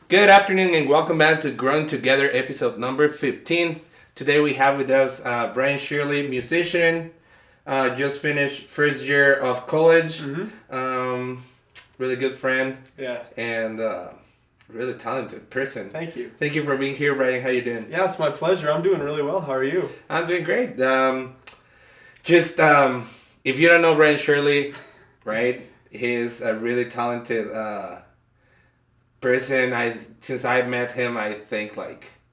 Good afternoon and welcome back to Growing Together episode number 15. Today we have with us Brian Shirley, musician, just finished first year of college, really good friend, Yeah. and really talented person. Thank you. Thank you for being here, Brian. How you doing? Yeah, it's my pleasure. I'm doing really well. How are you? I'm doing great. If you don't know Brian Shirley, right, he's a really talented person. Since I met him, I think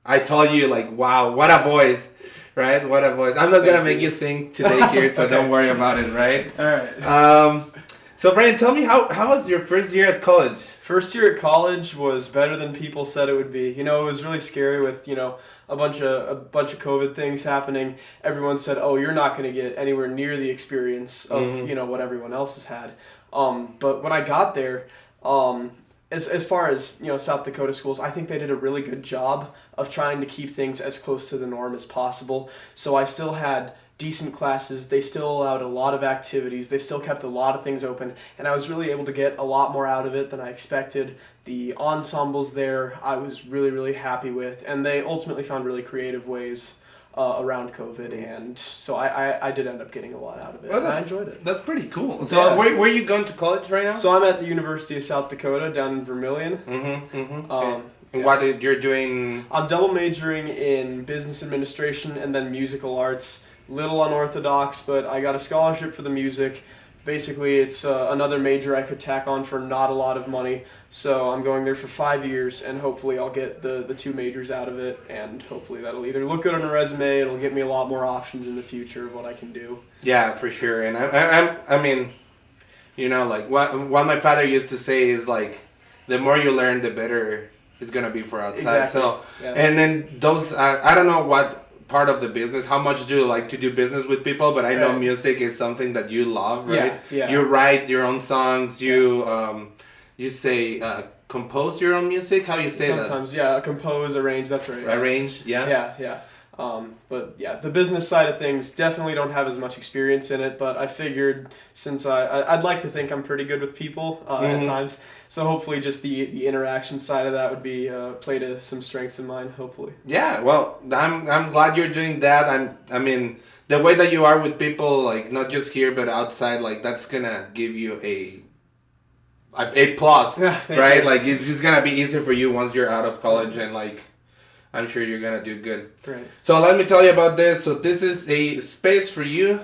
I told you wow, what a voice, right? What a voice. I'm not gonna make you sing today here, so Okay. don't worry about it, right? All right. So Brian, tell me how was your first year at college? First year at college was better than people said it would be. It was really scary with, a bunch of COVID things happening. Everyone said, "Oh, you're not going to get anywhere near the experience of, what everyone else has had." But when I got there, as far as South Dakota schools, I think they did a really good job of trying to keep things as close to the norm as possible. So I still had decent classes. They still allowed a lot of activities. They still kept a lot of things open, and I was really able to get a lot more out of it than I expected. The ensembles there, I was really, really happy with, and they ultimately found really creative ways around COVID, and so I did end up getting a lot out of it. Well, And I enjoyed it. That's pretty cool. So Yeah. where are you going to college right now? So I'm at the University of South Dakota down in Vermilion. And what you're doing? I'm double majoring in business administration and then musical arts. Little unorthodox, but I got a scholarship for the music. Basically, it's another major I could tack on for not a lot of money. So I'm going there for 5 years, and hopefully I'll get the two majors out of it, and hopefully that'll either look good on a resume, it'll get me a lot more options in the future of what I can do. Yeah, for sure. And I mean, what my father used to say is the more you learn, the better it's gonna be for outside. Exactly. So, Yeah. and then those I don't know what part of the business, how much do you like to do business with people, but I know Right. music is something that you love, right? Yeah. You write your own songs. You say compose your own music. How you say Sometimes, yeah, compose, arrange, that's right. that? Arrange, yeah. Yeah. But yeah, the business side of things definitely don't have as much experience in it, but I figured since I'd like to think I'm pretty good with people at times, so hopefully just the interaction side of that would be play to some strengths of mine, hopefully. Yeah, well, I'm glad you're doing that. I mean, the way that you are with people, not just here but outside, that's gonna give you a plus, Yeah, thank right? you. It's just gonna be easier for you once you're out of college, and I'm sure you're gonna do good. Right. So let me tell you about this. So this is a space for you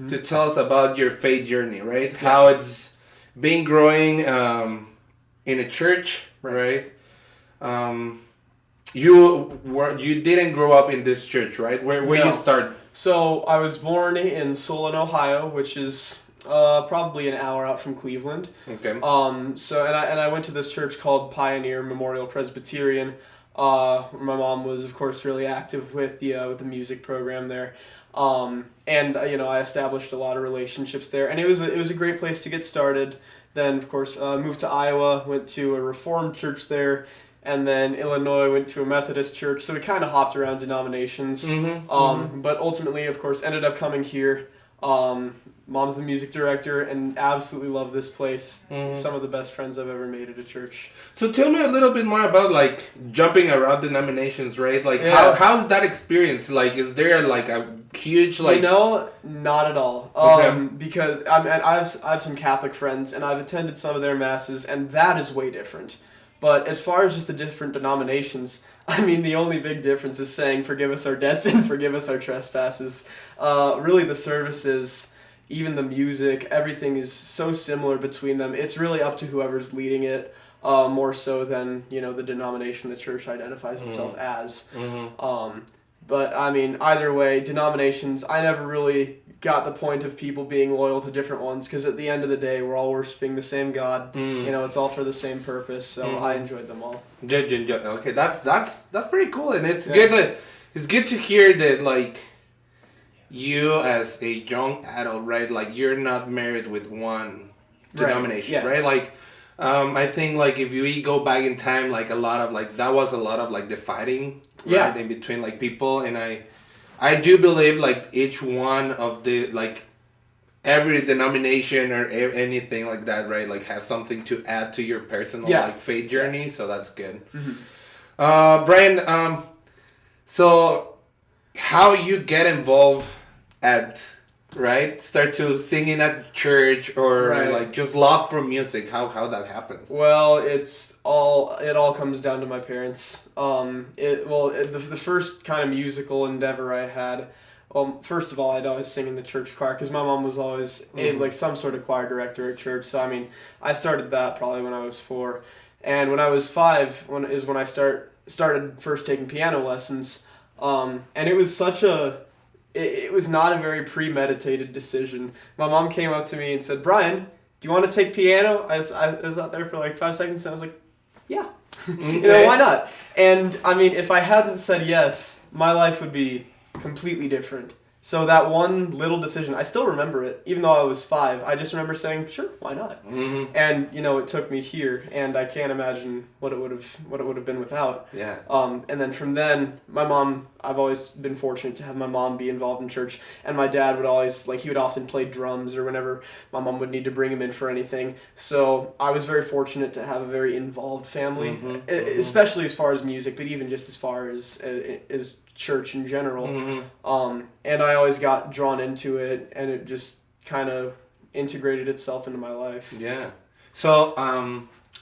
to tell us about your faith journey, right? Yeah. How it's been growing in a church, right? You didn't grow up in this church, right? Where No. you start? So I was born in Solon, Ohio, which is probably an hour out from Cleveland. Okay. And I went to this church called Pioneer Memorial Presbyterian. My mom was, of course, really active with the music program there, I established a lot of relationships there, and it was a great place to get started. Then, of course, moved to Iowa, went to a Reformed church there, and then Illinois, went to a Methodist church. So we kind of hopped around denominations, but ultimately, of course, ended up coming here. Mom's the music director and absolutely love this place. Some of the best friends I've ever made at a church. So tell me a little bit more about jumping around denominations, right? Yeah. How's that experience? Is there a huge Not at all. Okay. Because I have some Catholic friends and I've attended some of their masses, and that is way different. But as far as just the different denominations, I mean, the only big difference is saying, "Forgive us our debts and forgive us our trespasses." Really, the services, even the music, everything is so similar between them. It's really up to whoever's leading it, more so than the denomination the church identifies itself as. But I mean, either way, denominations, I never really got the point of people being loyal to different ones, because at the end of the day, we're all worshiping the same God. It's all for the same purpose. So I enjoyed them all. Okay, that's pretty cool, and it's Yeah. good to hear that you as a young adult, right? You're not married with one denomination, yeah. right? I think if you go back in time, a lot of that was a lot of the fighting, right, Yeah. in between people, and I do believe each one of the every denomination or anything like that, right? Like has something to add to your personal like faith journey, so that's good. Brian, so how you get involved at start to singing at church or like just love for music, how that happens? Well, it all comes down to my parents. The first kind of musical endeavor I had, well, first of all, I'd always sing in the church choir because my mom was always like some sort of choir director at church. So I mean, I started that probably when I was 4, and when I was 5 when I started first taking piano lessons. And it was it was not a very premeditated decision. My mom came up to me and said, "Brian, do you want to take piano?" I thought there for like 5 seconds, and I was like, "Yeah, why not?" And I mean, if I hadn't said yes, my life would be completely different. So that one little decision, I still remember it, even though I was 5. I just remember saying, "Sure, why not?" And it took me here, and I can't imagine what it would have been without. Yeah. And then from then, my mom, I've always been fortunate to have my mom be involved in church, and my dad would always he would often play drums or whenever my mom would need to bring him in for anything. So I was very fortunate to have a very involved family, especially as far as music, but even just as far as church in general. And I always got drawn into it, and it just kind of integrated itself into my life. Yeah. So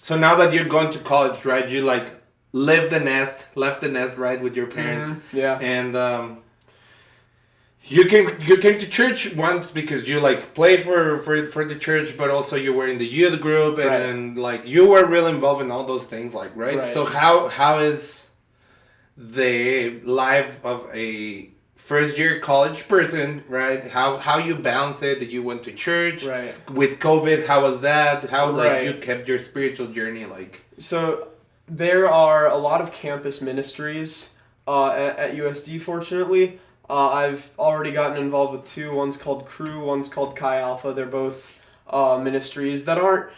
so now that you're going to college, right, you like left the nest, right, with your parents. Yeah. And you came to church once because you like play for the church, but also you were in the youth group, and then like you were really involved in all those things, like right? So how is the life of a first year college person, right? How you balance it? That you went to church with COVID? How was that? How like you kept your spiritual journey like? So there are a lot of campus ministries at USD. Fortunately, I've already gotten involved with 2. One's called Crew. One's called Chi Alpha. They're both ministries that aren't.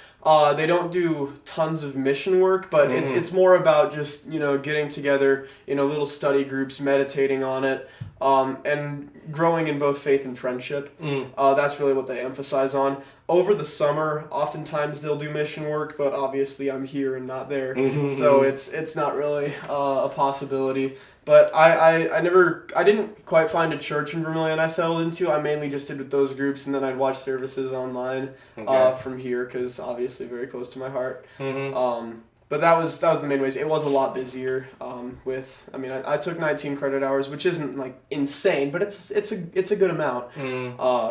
They don't do tons of mission work, but it's more about just getting together, little study groups, meditating on it, and growing in both faith and friendship. That's really what they emphasize on. Over the summer, oftentimes they'll do mission work, but obviously I'm here and not there, so it's not really a possibility. But I didn't quite find a church in Vermilion I settled into. I mainly just did with those groups, and then I'd watch services online from here because obviously very close to my heart. But that was the main ways. It was a lot busier. I took 19 credit hours, which isn't like insane, but it's a good amount.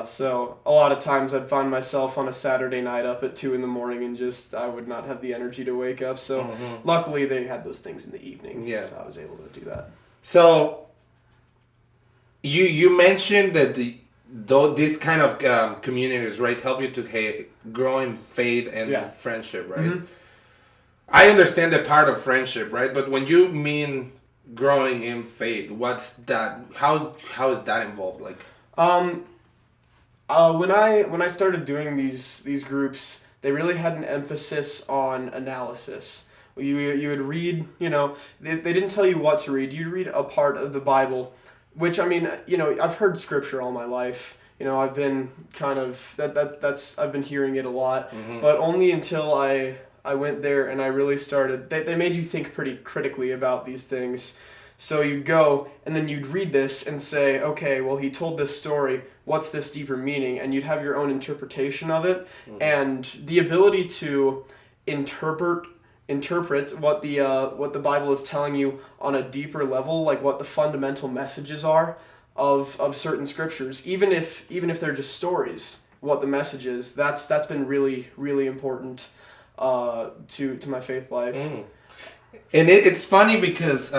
So a lot of times I'd find myself on a Saturday night up at 2 a.m. and just I would not have the energy to wake up. So luckily they had those things in the evening. Yeah. So I was able to do that. So you mentioned that these kind of communities, right, help you to grow in faith and friendship, right? I understand the part of friendship, right? But when you mean growing in faith, what's that? How is that involved? Like, when I started doing these groups, they really had an emphasis on analysis. You would read, they didn't tell you what to read. You'd read a part of the Bible, which I've heard scripture all my life. I've been kind of I've been hearing it a lot, but only until I went there and I really started. They made you think pretty critically about these things. So you'd go and then you'd read this and say, okay, well, he told this story. What's this deeper meaning? And you'd have your own interpretation of it. And the ability to interpret what the Bible is telling you on a deeper level, like what the fundamental messages are of certain scriptures, even if they're just stories, what the message is. That's been really, really important to my faith life. And it's funny because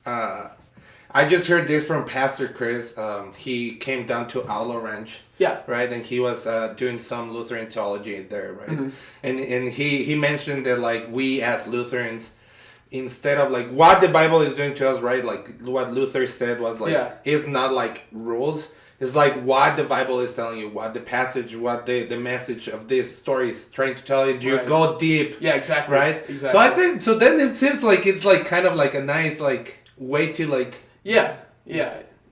I just heard this from Pastor Chris. He came down to Aula Ranch. Yeah. Right, and he was doing some Lutheran theology there, right? And he mentioned that like we as Lutherans, instead of like what the Bible is doing to us, right? Like what Luther said was like it's not like rules. It's like what the Bible is telling you, what the passage, what the message of this story is trying to tell you. You go deep. Yeah, exactly. Right? Exactly. So I think, then it seems like it's like kind of like a nice like way to like... Yeah.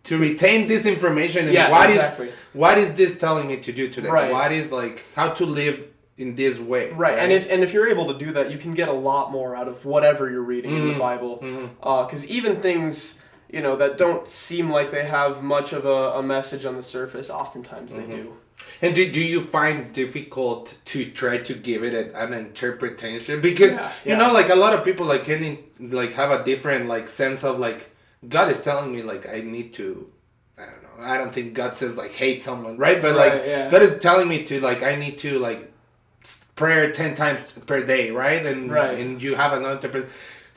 to retain this information and exactly. what is this telling me to do today? Right. What is like how to live in this way? Right. And if you're able to do that, you can get a lot more out of whatever you're reading in the Bible. Because even things, you know, that don't seem like they have much of a message on the surface, oftentimes they do. And do you find difficult to try to give it an interpretation? Because you know, like a lot of people like can like have a different like sense of like God is telling me like I need to, I don't know. I don't think God says like hate someone, right? But like God is telling me to like I need to like prayer 10 times per day, right? And you have an interpretation.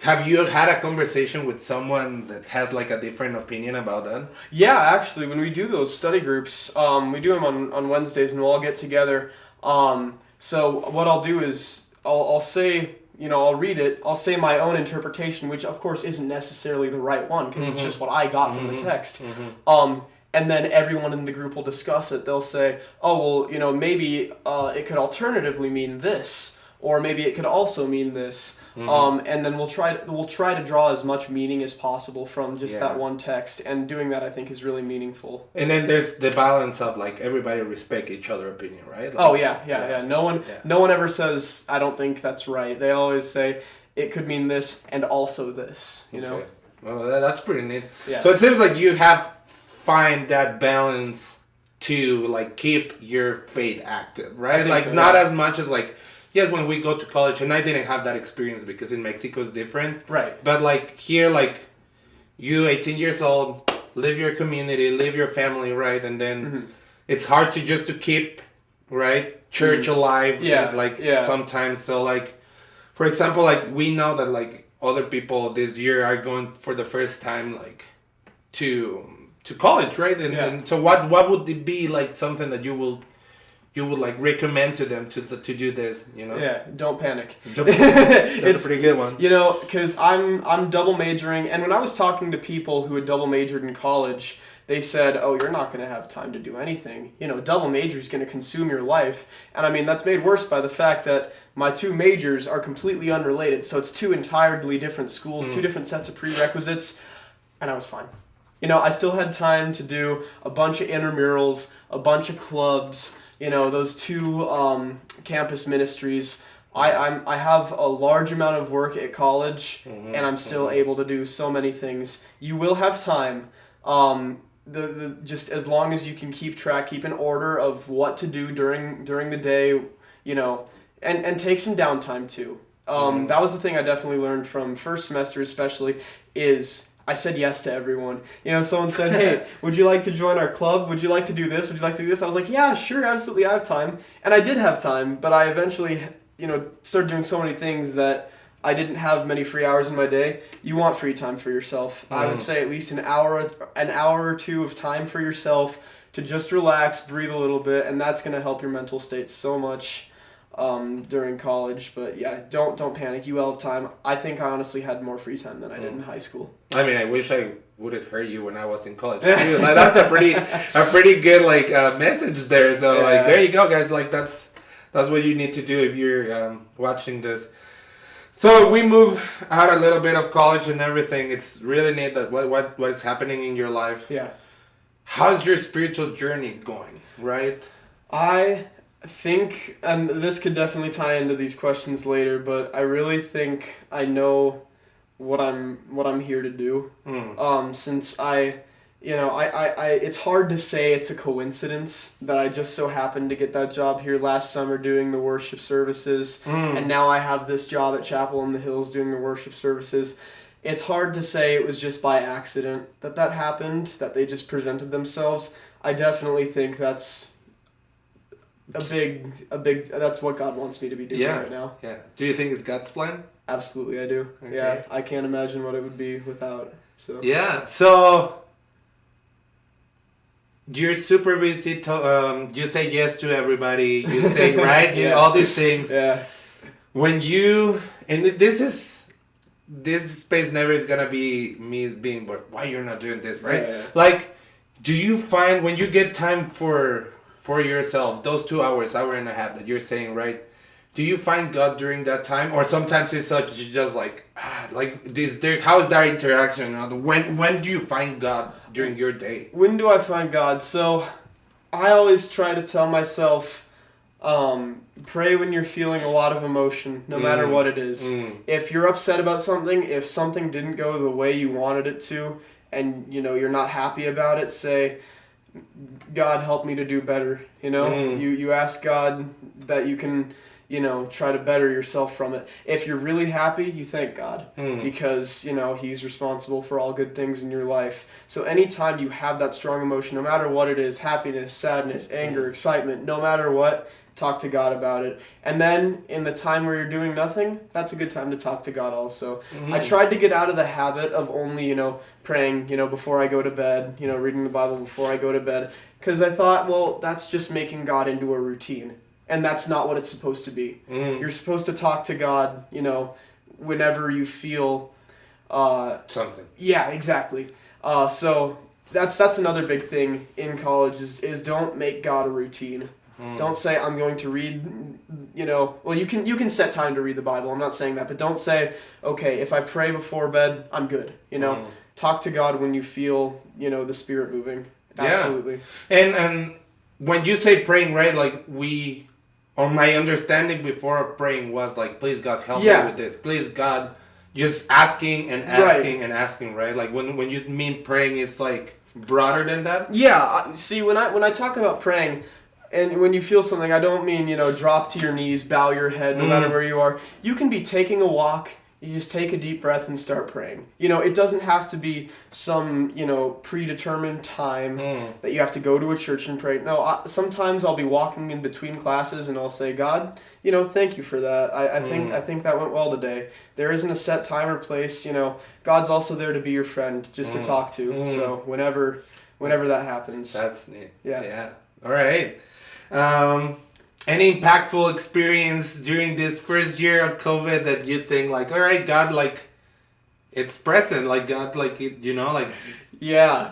Have you had a conversation with someone that has like a different opinion about that? Yeah, actually, when we do those study groups, we do them on Wednesdays, and we'll all get together. So what I'll do is I'll say, you know, I'll read it. I'll say my own interpretation, which of course isn't necessarily the right one because it's just what I got from the text. And then everyone in the group will discuss it. They'll say, oh, well, you know, maybe it could alternatively mean this, or maybe it could also mean this. And then we'll try to draw as much meaning as possible from just that one text, and doing that I think is really meaningful. And then there's the balance of like everybody respect each other's opinion, right? Like, yeah. No one ever says I don't think that's right. They always say it could mean this and also this. You know. Well, that's pretty neat. Yeah. So it seems like you have find that balance to like keep your faith active, right? Like so, not as much as like. Yes, when we go to college, and I didn't have that experience because in Mexico it's different. Right. But like here, like you 18 years old, live your community, live your family, right? And then it's hard to just to keep, right, church alive. Sometimes. So like, for example, like we know that like other people this year are going for the first time like to college, right? And so what would it be like something that you would like recommend to them to do this, you know? Yeah, don't panic. That's a pretty good one. You know, because I'm double majoring, and when I was talking to people who had double majored in college, they said, oh, you're not going to have time to do anything. You know, double major is going to consume your life. And I mean, that's made worse by the fact that my two majors are completely unrelated. So it's two entirely different schools, two different sets of prerequisites, and I was fine. You know, I still had time to do a bunch of intramurals, a bunch of clubs, you know, those two campus ministries. I have a large amount of work at college, and I'm still able to do so many things. You will have time, just as long as you can keep an order of what to do during the day, you know, and take some downtime too. That was the thing I definitely learned from first semester, especially, is I said yes to everyone. You know, someone said, hey, would you like to join our club? Would you like to do this? Would you like to do this? I was like, yeah, sure, absolutely, I have time. And I did have time, but I eventually, you know, started doing so many things that I didn't have many free hours in my day. You want free time for yourself. I would say at least an hour or two of time for yourself to just relax, breathe a little bit, and that's going to help your mental state so much during college. But yeah, don't panic. You will have time. I think I honestly had more free time than I did in high school. I mean, I wish I would have heard you when I was in college too. Like, that's a pretty good like message there. So like there you go, guys. Like that's what you need to do if you're watching this. So we move out a little bit of college and everything. It's really neat that what is happening in your life. Yeah. How's your spiritual journey going? Right. I think, and this could definitely tie into these questions later, but I really think I know what I'm here to do. Since I it's hard to say it's a coincidence that I just so happened to get that job here last summer doing the worship services, and now I have this job at Chapel in the Hills doing the worship services. It's hard to say it was just by accident that happened, that they just presented themselves. I definitely think that's a big that's what God wants me to be doing right now. Yeah. Do you think it's God's plan? Absolutely, I do. Okay. Yeah, I can't imagine what it would be without. So. Yeah. So you're super busy. You say yes to everybody. You say right. All these things. Yeah. When you this space never is gonna be me being, but why you're not doing this, right? Yeah. Like, do you find when you get time for yourself, those 2 hours, hour and a half that you're saying, right? Do you find God during that time, or sometimes it's like you just like is there? How is that interaction? When do you find God during your day? When do I find God? So I always try to tell myself, pray when you're feeling a lot of emotion, no matter what it is. If you're upset about something, if something didn't go the way you wanted it to, and you're not happy about it, say, God, help me to do better. You ask God that you can try to better yourself from it. If you're really happy, you thank God because, He's responsible for all good things in your life. So anytime you have that strong emotion, no matter what it is, happiness, sadness, anger, excitement, no matter what, talk to God about it. And then in the time where you're doing nothing, that's a good time to talk to God also. I tried to get out of the habit of only, praying, before I go to bed, reading the Bible before I go to bed, because I thought, well, that's just making God into a routine. And that's not what it's supposed to be. You're supposed to talk to God, whenever you feel Something. Yeah, exactly. So that's another big thing in college is don't make God a routine. Don't say I'm going to read, well, you can set time to read the Bible. I'm not saying that, but don't say, okay, if I pray before bed, I'm good. Talk to God when you feel, the Spirit moving. Absolutely. Yeah. And when you say praying, right, like or my understanding before of praying was like, please God, help me with this. Please God, just asking and asking and asking, right? Like when you mean praying, it's like broader than that? Yeah. See, when I talk about praying, and when you feel something, I don't mean, drop to your knees, bow your head, no matter where you are. You can be taking a walk. You just take a deep breath and start praying. It doesn't have to be some, predetermined time that you have to go to a church and pray. No, sometimes I'll be walking in between classes and I'll say, God, thank you for that. I think that went well today. There isn't a set time or place. God's also there to be your friend, just to talk to. So whenever that happens. That's neat. Yeah. All right. Any impactful experience during this first year of COVID that you think like, all right, God, like, it's present, like God, like, like. Yeah.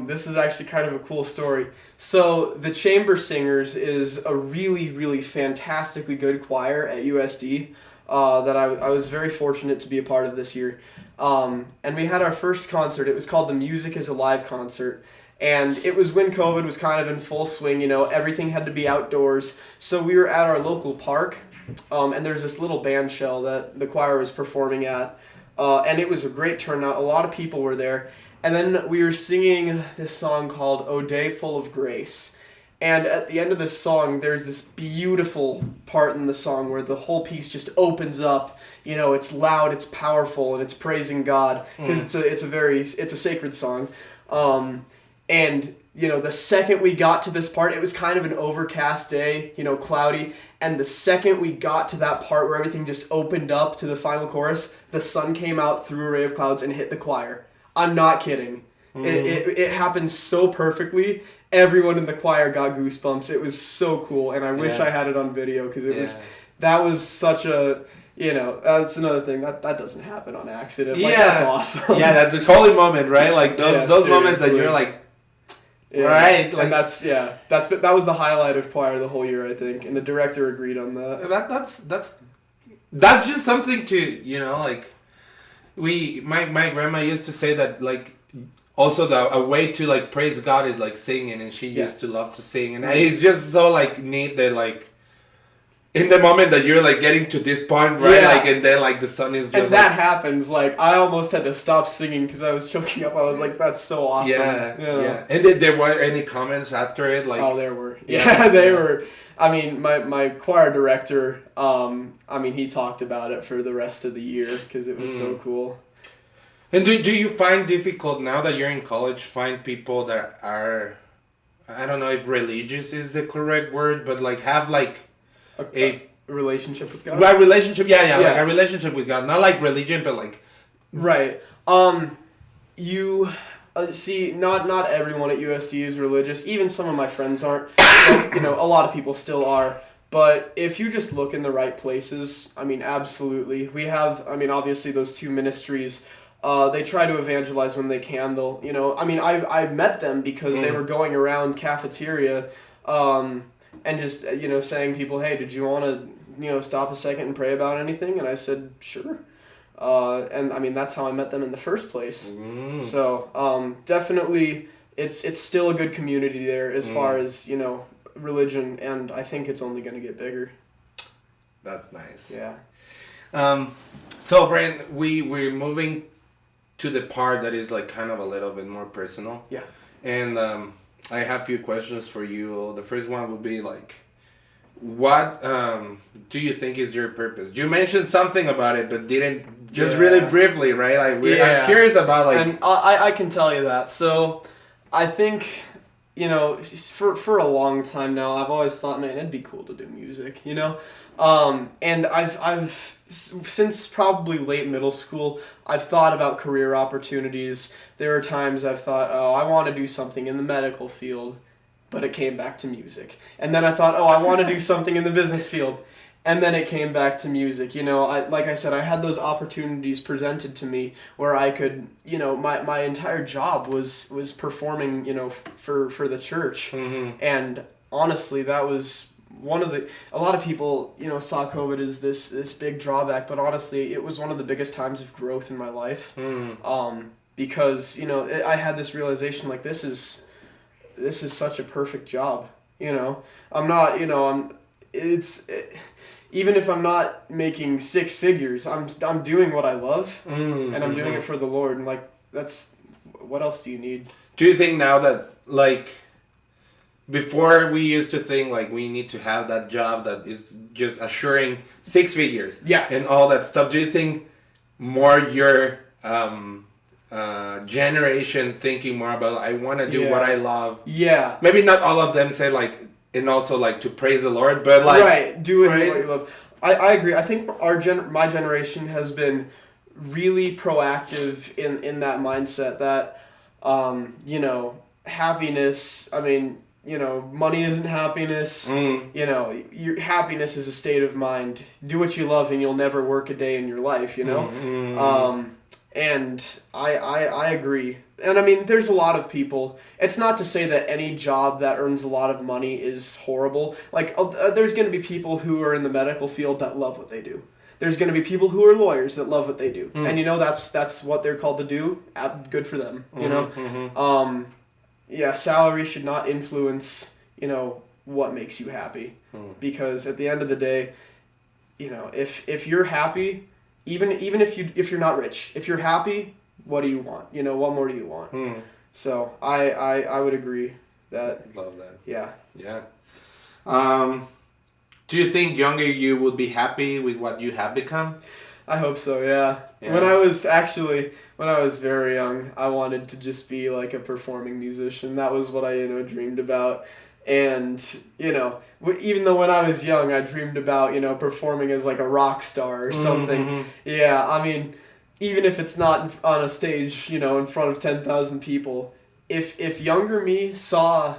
This is actually kind of a cool story. So the Chamber Singers is a really, really fantastically good choir at USD that I was very fortunate to be a part of this year. And we had our first concert. It was called the Music is Alive concert. And it was when COVID was kind of in full swing, everything had to be outdoors. So we were at our local park, and there's this little band shell that the choir was performing at. And it was a great turnout. A lot of people were there. And then we were singing this song called O Day Full of Grace. And at the end of this song, there's this beautiful part in the song where the whole piece just opens up. It's loud, it's powerful, and it's praising God because it's a sacred song. And, the second we got to this part, it was kind of an overcast day, cloudy. And the second we got to that part where everything just opened up to the final chorus, the sun came out through a ray of clouds and hit the choir. I'm not kidding. It happened so perfectly. Everyone in the choir got goosebumps. It was so cool. And I wish I had it on video because that was such a... that's another thing that doesn't happen on accident. Like, that's awesome. Yeah, that's a holy moment, right? Like those moments that you're like, right? Like, and that was the highlight of choir the whole year, I think, and the director agreed on that. That's just something to like. My grandma used to say that like. Also, a way to like praise God is like singing, and she used to love to sing, and it's just so like neat that like. In the moment that you're like getting to this point, right? Like, and then like the sun is just. And that happens. Like, I almost had to stop singing because I was choking up. I was like, "That's so awesome." Yeah. And did there were any comments after it? Like, oh, there were. Yeah, they were. I mean, my choir director. He talked about it for the rest of the year because it was so cool. And do you find difficult now that you're in college? Find people that are, I don't know if religious is the correct word, but like have like. A relationship with God? Right, relationship, yeah, like a relationship with God. Not like religion, but like... Right. You... see, not everyone at USD is religious. Even some of my friends aren't. But, a lot of people still are. But if you just look in the right places, absolutely. We have, obviously those two ministries... they try to evangelize when they can, though. I met them because they were going around cafeteria... and just, saying people, hey, did you want to, stop a second and pray about anything? And I said, sure. And I mean, that's how I met them in the first place. So definitely, it's still a good community there as far as, religion, and I think it's only going to get bigger. That's nice. Yeah. So, Brian, we're moving to the part that is like kind of a little bit more personal. Yeah. And I have a few questions for you. The first one would be like, what do you think is your purpose? You mentioned something about it, but didn't just really briefly, right? Like, I'm curious about like. And I can tell you that. So, I think, for a long time now, I've always thought, man, it'd be cool to do music, and I've since probably late middle school, I've thought about career opportunities. There are times I've thought, oh, I want to do something in the medical field, but it came back to music. And then I thought, oh, I want to do something in the business field, and then it came back to music. Like I said, I had those opportunities presented to me where I could, my entire job was performing, for the church. Mm-hmm. And honestly, that was a lot of people, saw COVID as this big drawback, but honestly, it was one of the biggest times of growth in my life. Because, I had this realization, like, this is such a perfect job, I'm not, even if I'm not making six figures, I'm doing what I love, and I'm doing it for the Lord, and like, what else do you need? Do you think now that, like, before we used to think like we need to have that job that is just assuring six figures, and all that stuff, do you think more your generation thinking more about, I want to do what I love? Yeah. Maybe not all of them say like, and also like to praise the Lord, but like do it what you love. I agree. I think my generation has been really proactive in that mindset that happiness. I mean, money isn't happiness. Your happiness is a state of mind. Do what you love, and you'll never work a day in your life. And I agree. And I mean, there's a lot of people. It's not to say that any job that earns a lot of money is horrible. Like, there's going to be people who are in the medical field that love what they do. There's going to be people who are lawyers that love what they do. And that's what they're called to do. Good for them, salary should not influence, what makes you happy. Because at the end of the day, if you're happy, even if you're not rich, if you're happy, what do you want? What more do you want? So I would agree that. Love that. Yeah. Yeah. Do you think younger you would be happy with what you have become? I hope so, yeah. When I was very young, I wanted to just be like a performing musician. That was what I, dreamed about. And, even though when I was young, I dreamed about, performing as like a rock star or something. Mm-hmm. Yeah, I mean, even if it's not on a stage, in front of 10,000 people, if younger me saw,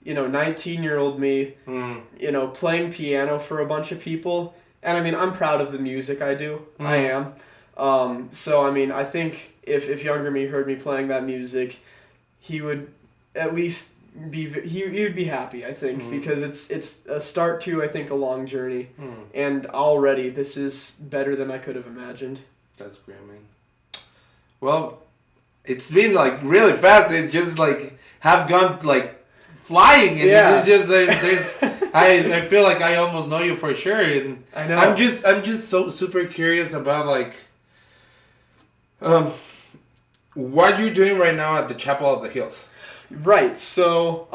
19-year-old me, playing piano for a bunch of people, and I mean, I'm proud of the music I do. I am. So, I mean, I think if younger me heard me playing that music, he would at least he would be happy, I think, because it's a start to, I think, a long journey. And already this is better than I could have imagined. That's great, man. Well, it's been like really fast. It just like have gone like flying, and it's just there's I feel like I almost know you for sure, and I know. I'm just so super curious about like what you're doing right now at the Chapel of the Hills. Right. So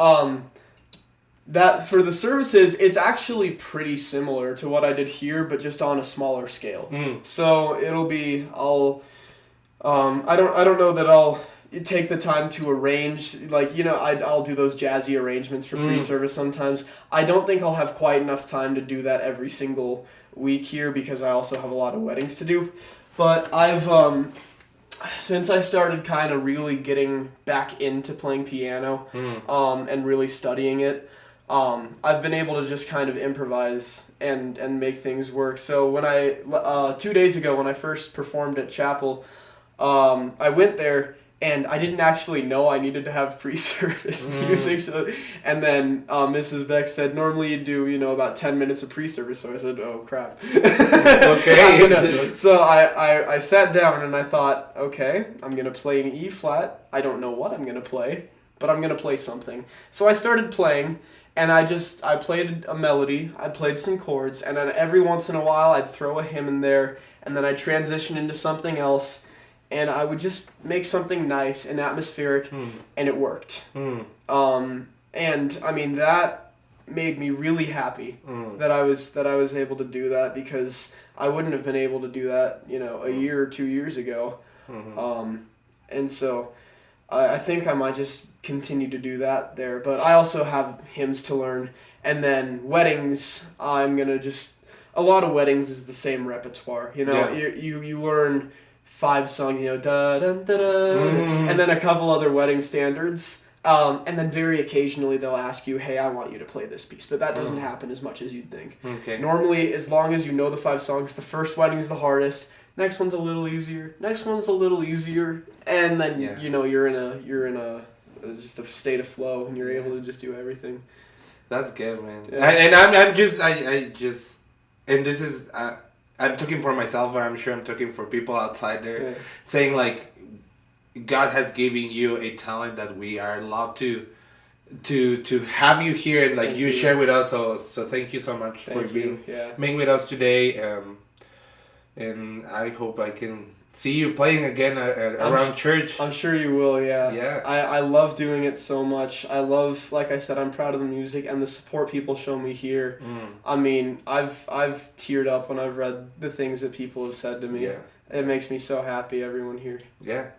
that for the services, it's actually pretty similar to what I did here, but just on a smaller scale. So it'll be I don't know that I'll take the time to arrange, like, I'll do those jazzy arrangements for pre-service sometimes. I don't think I'll have quite enough time to do that every single week here because I also have a lot of weddings to do. But I've since I started kind of really getting back into playing piano and really studying it, I've been able to just kind of improvise and make things work. So when 2 days ago when I first performed at Chapel, I went there And I didn't actually know I needed to have pre-service music. And then Mrs. Beck said, normally you do, about 10 minutes of pre-service. So I said, oh, crap. Okay. So I sat down and I thought, okay, I'm going to play an E flat. I don't know what I'm going to play, but I'm going to play something. So I started playing, and I played a melody. I played some chords, and then every once in a while I'd throw a hymn in there, and then I'd transition into something else. And I would just make something nice and atmospheric, and it worked. And I mean, that made me really happy that I was able to do that, because I wouldn't have been able to do that, a year or 2 years ago. And so I think I might just continue to do that there. But I also have hymns to learn, and then weddings. I'm gonna a lot of weddings is the same repertoire. You learn 5 songs, da da da da, and then a couple other wedding standards, and then very occasionally they'll ask you, hey, I want you to play this piece, but that doesn't happen as much as you'd think. Okay. Normally, as long as you know the 5 songs, the first wedding's the hardest, next one's a little easier, next one's a little easier, and then you're in a just a state of flow, and you're able to just do everything. That's good, man. Yeah. And I'm just and this is. I'm talking for myself, but I'm sure I'm talking for people outside there, saying like, God has given you a talent that we are allowed to have you here, and like you share with us. So thank you so much for being with us today. And I hope I can see you playing again around church. I'm sure you will, yeah. Yeah. I love doing it so much. I love, like I said, I'm proud of the music and the support people show me here. I mean, I've teared up when I've read the things that people have said to me. Yeah. It makes me so happy, everyone here. Yeah.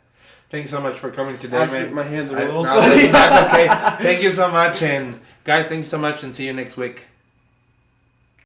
Thank you so much for coming today, man. My hands are a little sweaty. That's okay. Thank you so much. And guys, thank you so much, and see you next week.